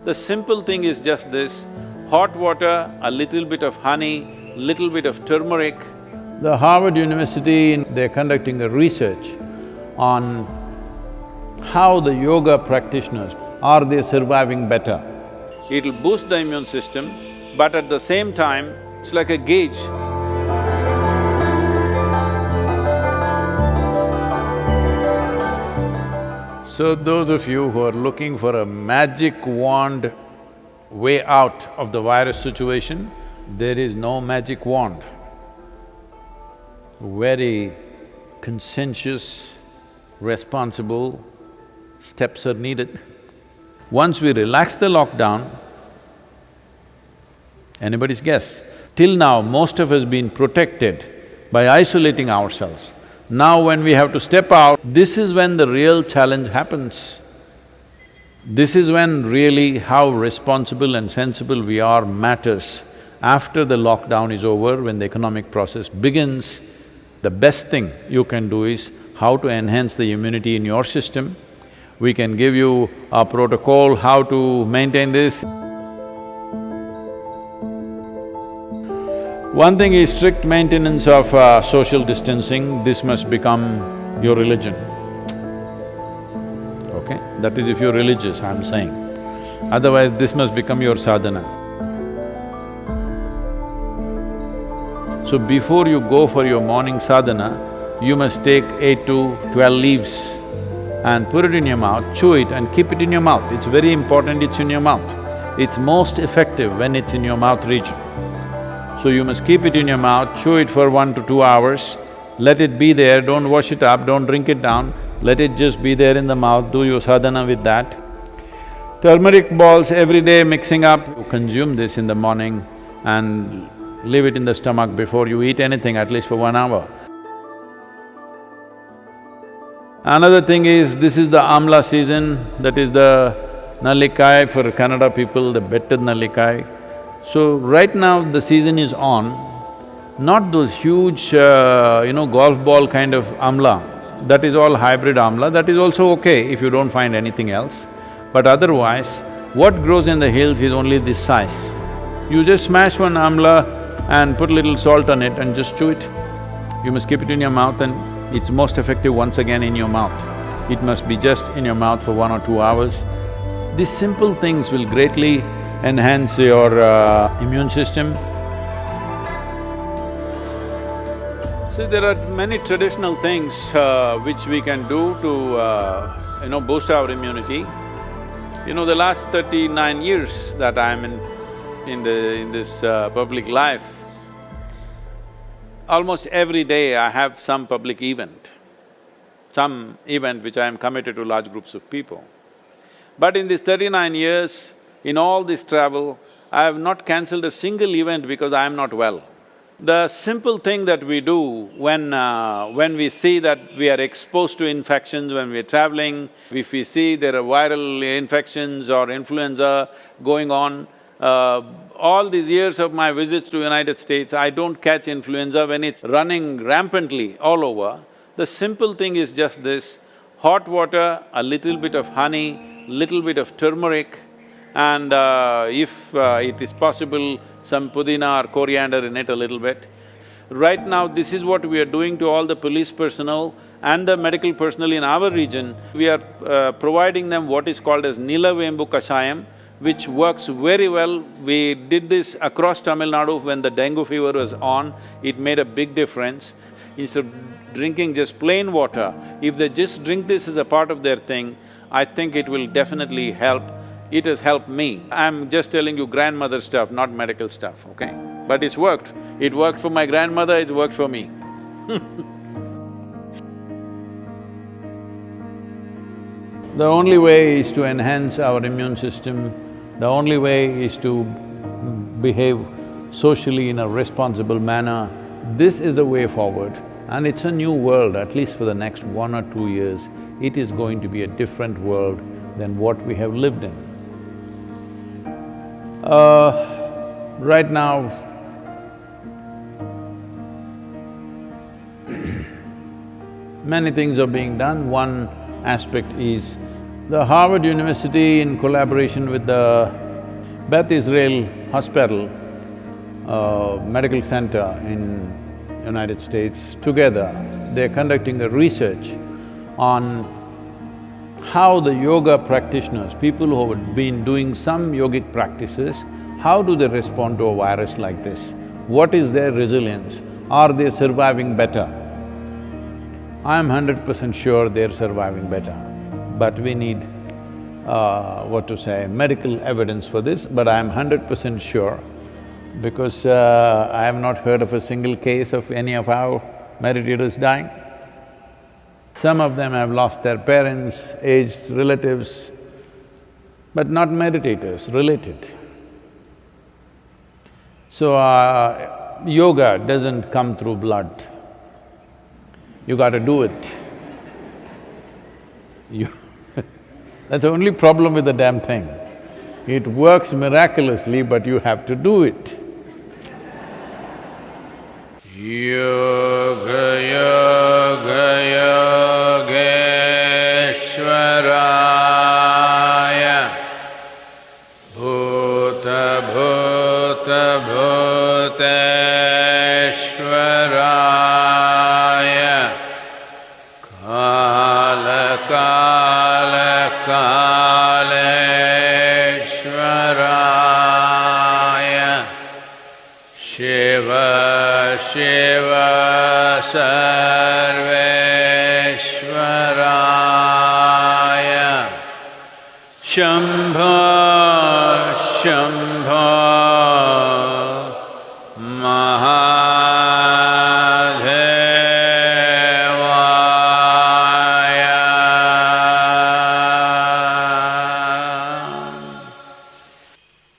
The simple thing is just this: hot water, a little bit of honey, little bit of turmeric. The Harvard University, they're conducting a research on how the yoga practitioners, are they surviving better? It'll boost the immune system, but at the same time, it's like a gauge. So those of you who are looking for a magic wand way out of the virus situation, there is no magic wand. Very conscientious, responsible steps are needed. Once we relax the lockdown, anybody's guess, till now most of us been protected by isolating ourselves. Now when we have to step out, this is when the real challenge happens. This is when really how responsible and sensible we are matters. After the lockdown is over, when the economic process begins, the best thing you can do is how to enhance the immunity in your system. We can give you a protocol how to maintain this. One thing is strict maintenance of social distancing. This must become your religion, okay? That is if you're religious, I'm saying. Otherwise, this must become your sadhana. So before you go for your morning sadhana, you must take 8 to 12 leaves and put it in your mouth, chew it and keep it in your mouth. It's very important it's in your mouth. It's most effective when it's in your mouth region. So you must keep it in your mouth, chew it for 1 to 2 hours, let it be there, don't wash it up, don't drink it down, let it just be there in the mouth, do your sadhana with that. Turmeric balls every day mixing up, you consume this in the morning and leave it in the stomach before you eat anything, at least for 1 hour. Another thing is, this is the amla season, that is the nallikai for Kannada people, the better nallikai. So right now the season is on, not those huge, golf ball kind of amla, that is all hybrid amla, that is also okay if you don't find anything else. But otherwise, what grows in the hills is only this size. You just smash one amla and put a little salt on it and just chew it. You must keep it in your mouth and it's most effective once again in your mouth. It must be just in your mouth for 1 or 2 hours. These simple things will greatly enhance your immune system. See, there are many traditional things which we can do to boost our immunity. The last 39 years that I'm in this public life, almost every day I have some public event, which I am committed to large groups of people. But in these 39 years, in all this travel, I have not cancelled a single event because I am not well. The simple thing that we do when we see that we are exposed to infections, when we are traveling, if we see there are viral infections or influenza going on, all these years of my visits to United States, I don't catch influenza when it's running rampantly all over. The simple thing is just this: hot water, a little bit of honey, little bit of turmeric, and if it is possible, some pudina or coriander in it a little bit. Right now, this is what we are doing to all the police personnel and the medical personnel in our region. We are providing them what is called as Nilavembu Kashayam, which works very well. We did this across Tamil Nadu when the dengue fever was on, it made a big difference. Instead of drinking just plain water, if they just drink this as a part of their thing, I think it will definitely help. It has helped me. I'm just telling you grandmother stuff, not medical stuff, okay? But it's worked. It worked for my grandmother, it worked for me. The only way is to enhance our immune system, the only way is to behave socially in a responsible manner. This is the way forward, and it's a new world, at least for the next 1 or 2 years. It is going to be a different world than what we have lived in. Right now, many things are being done. One aspect is The Harvard University, in collaboration with the Beth Israel Hospital, medical center in United States, together they're conducting a research on how the yoga practitioners, people who have been doing some yogic practices, how do they respond to a virus like this? What is their resilience? Are they surviving better? I'm 100% sure they're surviving better, but we need, medical evidence for this, but I'm 100% sure because I have not heard of a single case of any of our meditators dying. Some of them have lost their parents, aged relatives, but not meditators, related. So, yoga doesn't come through blood. You gotta do it. That's the only problem with the damn thing. It works miraculously, but you have to do it. Yoga yoga yogeshwaraya bhuta bhuta bhuteshwaraya kala kala kaleshwaraya Shiva Shiva Sarveshwaraya Shambho Shambho Mahadevaya.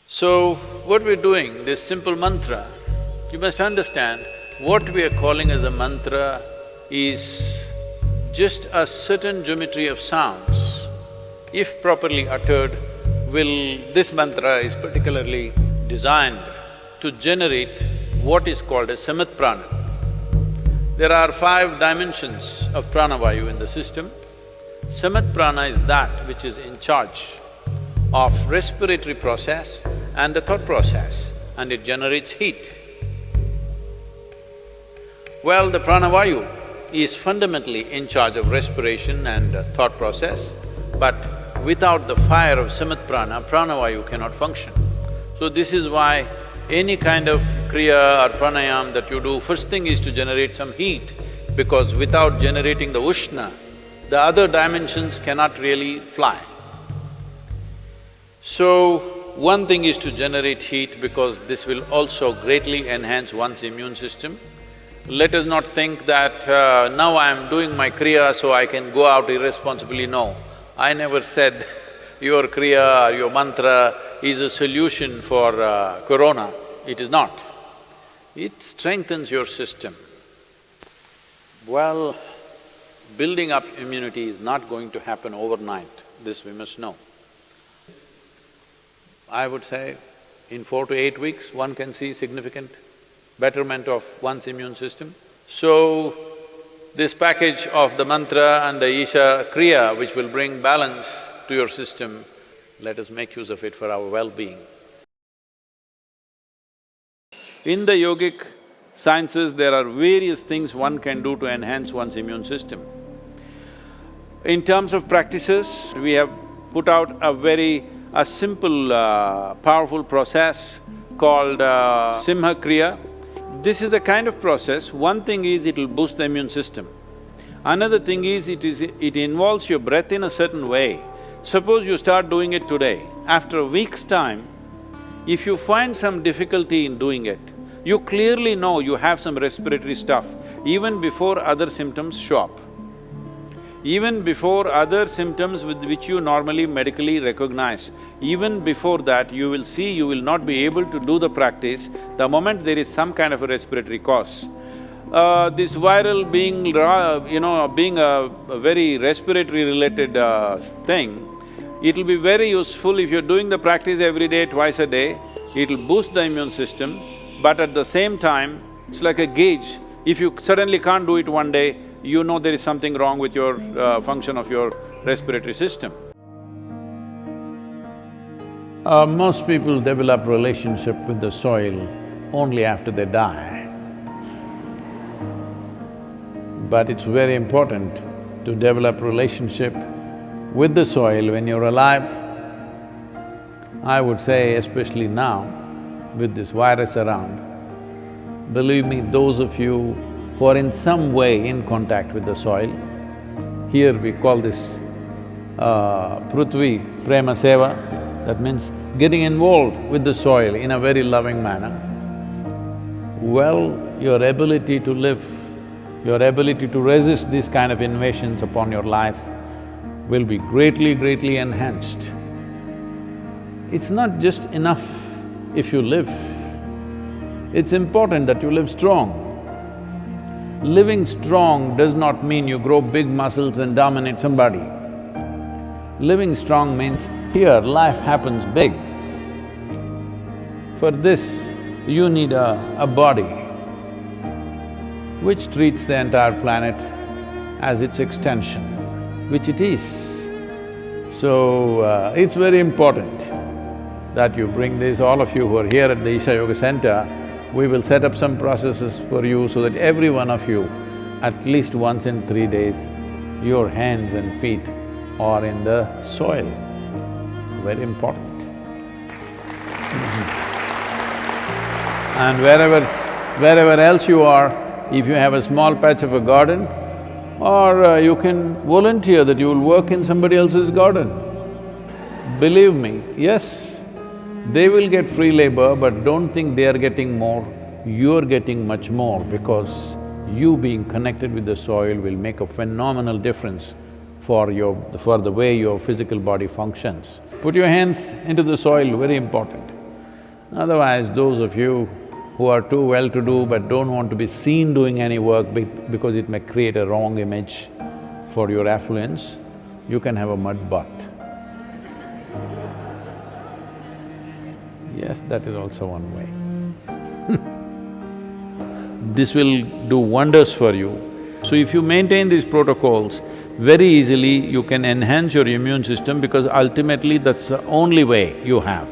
So, what we're doing, this simple mantra, you must understand, what we are calling as a mantra is just a certain geometry of sounds. If properly uttered, this mantra is particularly designed to generate what is called as samat prana. There are 5 dimensions of pranavayu in the system. Samat prana is that which is in charge of respiratory process and the thought process, and it generates heat. Well, the pranavayu is fundamentally in charge of respiration and thought process, but without the fire of samat prana, pranavayu cannot function. So this is why any kind of kriya or pranayam that you do, first thing is to generate some heat, because without generating the ushna, the other dimensions cannot really fly. So, one thing is to generate heat because this will also greatly enhance one's immune system. Let us not think that now I am doing my kriya so I can go out irresponsibly. No, I never said your kriya or your mantra is a solution for corona. It is not. It strengthens your system. Well, building up immunity is not going to happen overnight, this we must know. I would say in 4 to 8 weeks, one can see significant betterment of one's immune system. So, this package of the mantra and the Isha Kriya, which will bring balance to your system, let us make use of it for our well-being. In the yogic sciences, there are various things one can do to enhance one's immune system. In terms of practices, we have put out a simple, powerful process called Simha Kriya. This is a kind of process. One thing is it'll boost the immune system. Another thing is it involves your breath in a certain way. Suppose you start doing it today, after a week's time, if you find some difficulty in doing it, you clearly know you have some respiratory stuff even before other symptoms show up. Even before other symptoms with which you normally medically recognize, even before that you will see you will not be able to do the practice the moment there is some kind of a respiratory cause. This viral being being a very respiratory related thing, it'll be very useful if you're doing the practice every day, twice a day, it'll boost the immune system, but at the same time, it's like a gauge. If you suddenly can't do it one day, you know there is something wrong with your function of your respiratory system. Most people develop relationship with the soil only after they die. But it's very important to develop relationship with the soil when you're alive. I would say especially now, with this virus around, believe me, those of you who are in some way in contact with the soil, here we call this Prithvi Prema Seva, that means getting involved with the soil in a very loving manner. Well, your ability to live, your ability to resist these kind of invasions upon your life will be greatly enhanced. It's not just enough if you live, it's important that you live strong. Living strong does not mean you grow big muscles and dominate somebody. Living strong means here life happens big. For this, you need a body which treats the entire planet as its extension, which it is. So, it's very important that you bring this, all of you who are here at the Isha Yoga Center, we will set up some processes for you so that every one of you, at least once in 3 days, your hands and feet are in the soil. Very important. And wherever else you are, if you have a small patch of a garden, or you can volunteer that you will work in somebody else's garden. Believe me, yes, they will get free labor, but don't think they are getting more, you're getting much more because you being connected with the soil will make a phenomenal difference for the way your physical body functions. Put your hands into the soil, very important. Otherwise, those of you who are too well-to-do but don't want to be seen doing any work because it may create a wrong image for your affluence, you can have a mud bath. Yes, that is also one way. This will do wonders for you. So if you maintain these protocols, very easily you can enhance your immune system because ultimately that's the only way you have.